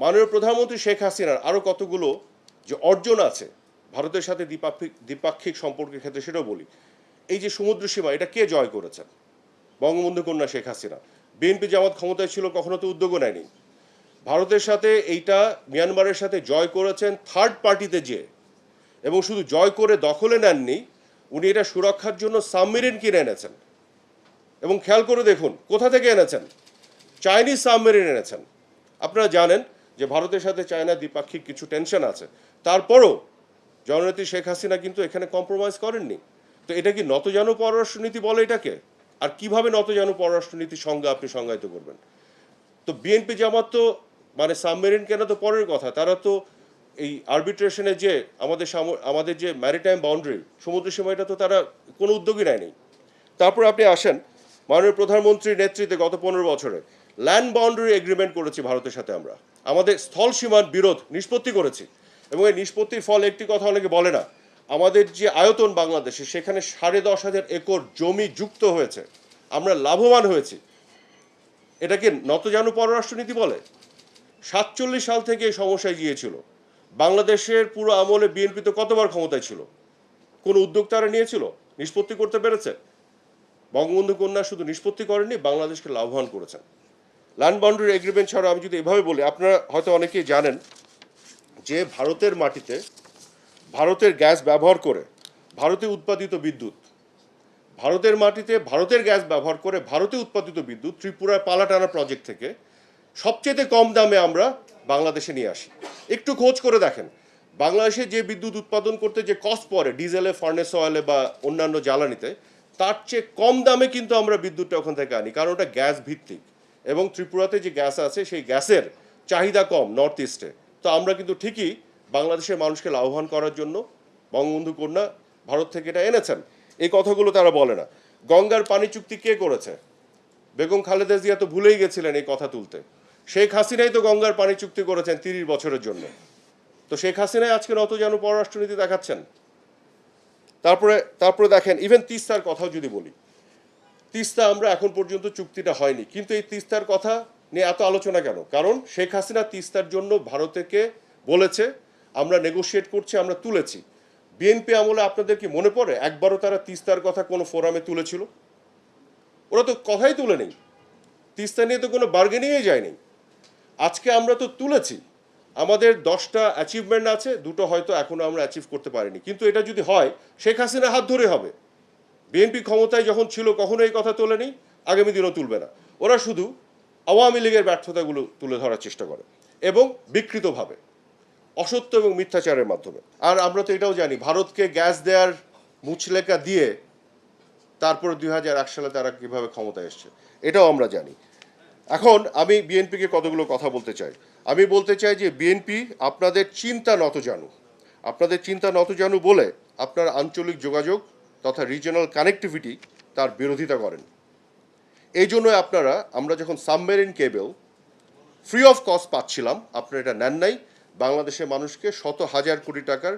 মাননীয় প্রধানমন্ত্রী শেখ হাসিনার আরও কতগুলো যে অর্জন আছে ভারতের সাথে দ্বিপাক্ষিক সম্পর্কের ক্ষেত্রে, সেটাও বলি। এই যে সমুদ্র সীমা, এটা কে জয় করেছেন? বঙ্গবন্ধু কন্যা শেখ হাসিনা। বিএনপি জামাত ক্ষমতায় ছিল, কখনো তো উদ্যোগও নেয়নি। ভারতের সাথে এইটা মিয়ানমারের সাথে জয় করেছেন থার্ড পার্টিতে যে, এবং শুধু জয় করে দখলে নেননি, উনি এটা সুরক্ষার জন্য সাবমেরিন কিনে এনেছেন। এবং খেয়াল করে দেখুন কোথা থেকে এনেছেন, চাইনিজ সাবমেরিন এনেছেন। আপনারা জানেন যে ভারতের সাথে চায়না দ্বিপাক্ষিক কিছু টেনশন আছে, তারপরও জননেত্রী শেখ হাসিনা কিন্তু এখানে কম্প্রোমাইজ করেননি। তো এটা কি নতজানু পররাষ্ট্রনীতি বলে এটাকে? আর কিভাবে নতজানু পররাষ্ট্রনীতির সংজ্ঞা আপনি সংজ্ঞায়িত করবেন? তো বিএনপি জামাত তো মানে সাবমেরিন কেনা তো পরের কথা, তারা তো এই আরবিট্রেশনে যে আমাদের যে ম্যারিটাইম বাউন্ডারি, সমুদ্র সীমাটা তো তারা কোনো উদ্যোগই নেয়নি। তারপর আপনি আসেন, মাননীয় প্রধানমন্ত্রীর নেতৃত্বে গত 15 বছরে ল্যান্ড বাউন্ডারি এগ্রিমেন্ট করেছি ভারতের সাথে। আমরা আমাদের স্থল সীমার বিরোধ নিষ্পত্তি করেছি, এবং এই নিষ্পত্তির ফলে একটি কথা অনেকে বলে না, আমাদের যে আয়তন বাংলাদেশে, সেখানে 10,500 একর জমি যুক্ত হয়েছে, আমরা লাভবান হয়েছি। এটাকে নতজানু পররাষ্ট্রনীতি বলে? 47 সাল থেকে এই সমস্যায় গিয়েছিল। বাংলাদেশের পুরো আমলে বিএনপি তো কতবার ক্ষমতায় ছিল, কোন উদ্যোগ তারা নিয়েছিল? নিষ্পত্তি করতে পেরেছে? বঙ্গবন্ধু কন্যা শুধু নিষ্পত্তি করেননি, বাংলাদেশকে লাভবান করেছেন। ল্যান্ড বাউন্ডারি এগ্রিমেন্ট ছাড়া আমি যদি এভাবে বলি, আপনারা হয়তো অনেকেই জানেন যে ভারতের মাটিতে ভারতের গ্যাস ব্যবহার করে ভারতে উৎপাদিত বিদ্যুৎ, ভারতের মাটিতে ভারতের গ্যাস ব্যবহার করে ভারতে উৎপাদিত বিদ্যুৎ ত্রিপুরার পালাটানা প্রজেক্ট থেকে সবচেয়ে কম দামে আমরা বাংলাদেশে নিয়ে আসি। একটু খোঁজ করে দেখেন, বাংলাদেশে যে বিদ্যুৎ উৎপাদন করতে যে কস্ট পড়ে ডিজেলে, ফার্নেস অয়েলে বা অন্যান্য জ্বালানিতে, তার চেয়ে কম দামে কিন্তু আমরা বিদ্যুৎটা ওখান থেকে আনি, কারণ ওটা গ্যাস ভিত্তিক। এবং ত্রিপুরাতে যে গ্যাস আছে, সেই গ্যাসের চাহিদা কম নর্থ ইস্টে। তো আমরা কিন্তু ঠিকই বাংলাদেশের মানুষকে লাভবান করার জন্য বঙ্গবন্ধু কন্যা ভারত থেকে এটা এনেছেন। এই কথাগুলো তারা বলে না। গঙ্গার পানি চুক্তি কে করেছে? বেগম খালেদা জিয়া তো ভুলেই গেছিলেন এই কথা তুলতে। শেখ হাসিনাই তো গঙ্গার পানি চুক্তি করেছেন 30 বছরের জন্য। তো শেখ হাসিনাই আজকে নতজানু পররাষ্ট্রনীতি দেখাচ্ছেন। তারপরে দেখেন, ইভেন তিস্তার কথাও যদি বলি, তিস্তা আমরা এখন পর্যন্ত চুক্তিটা হয়নি, কিন্তু এই তিস্তার কথা নিয়ে এত আলোচনা কেন? কারণ শেখ হাসিনা তিস্তার জন্য ভারতকে বলেছে আমরা নেগোশিয়েট করছি, আমরা তুলেছি। বিএনপি আমলে আপনাদের কি মনে পড়ে একবারও তারা তিস্তার কথা কোনো ফোরামে তুলেছিল? ওরা তো কথাই তুলে নেই, তিস্তা নিয়ে তো কোনো বার্গেনিংয়ে যায়নি। আজকে আমরা তো তুলেছি, আমাদের 10টা অ্যাচিভমেন্ট আছে, 2টো হয়তো এখনো আমরা অ্যাচিভ করতে পারিনি, কিন্তু এটা যদি হয় শেখ হাসিনা হাত ধরে হবে। বিএনপি ক্ষমতায় যখন ছিল কখনো এই কথা তোলেনি, আগামী দিনও তুলবে না। ওরা শুধু আওয়ামী লীগের ব্যর্থতাগুলো তুলে ধরার চেষ্টা করে, এবং বিকৃতভাবে, অসত্য এবং মিথ্যাচারের মাধ্যমে। আর আমরা তো এটাও জানি, ভারতকে গ্যাস দেওয়ার মুচলেকা দিয়ে তারপরে 2001 সালে তারা কীভাবে ক্ষমতায় এসছে, এটাও আমরা জানি। এখন আমি বিএনপিকে কতগুলো কথা বলতে চাই। আমি বলতে চাই যে বিএনপি আপনাদের চিন্তা নতজানু বলে আপনার আঞ্চলিক যোগাযোগ তথা রিজিওনাল কানেক্টিভিটি তার বিরোধিতা করেন। এই জন্য আমরা যখন submarine cable free of cost পাচ্ছিলাম, আপনারা এটা নেন নাই, বাংলাদেশের মানুষকে শত হাজার কোটি টাকার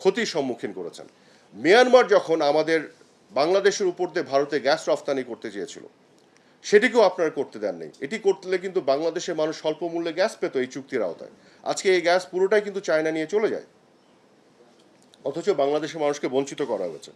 ক্ষতির সম্মুখীন করেছেন। মিয়ানমার যখন আমাদের বাংলাদেশের উপর দিয়ে ভারতে গ্যাস রফতানি করতে চেয়েছিল, সেটিকেও আপনারা করতে দেন নাই। এটি করলে কিন্তু বাংলাদেশের মানুষ স্বল্প মূল্যে গ্যাস পেত এই চুক্তির আওতায়। আজকে এই গ্যাস পুরোটাই কিন্তু চায়না নিয়ে চলে যায়, অথচ বাংলাদেশের মানুষকে বঞ্চিত করা হয়েছে।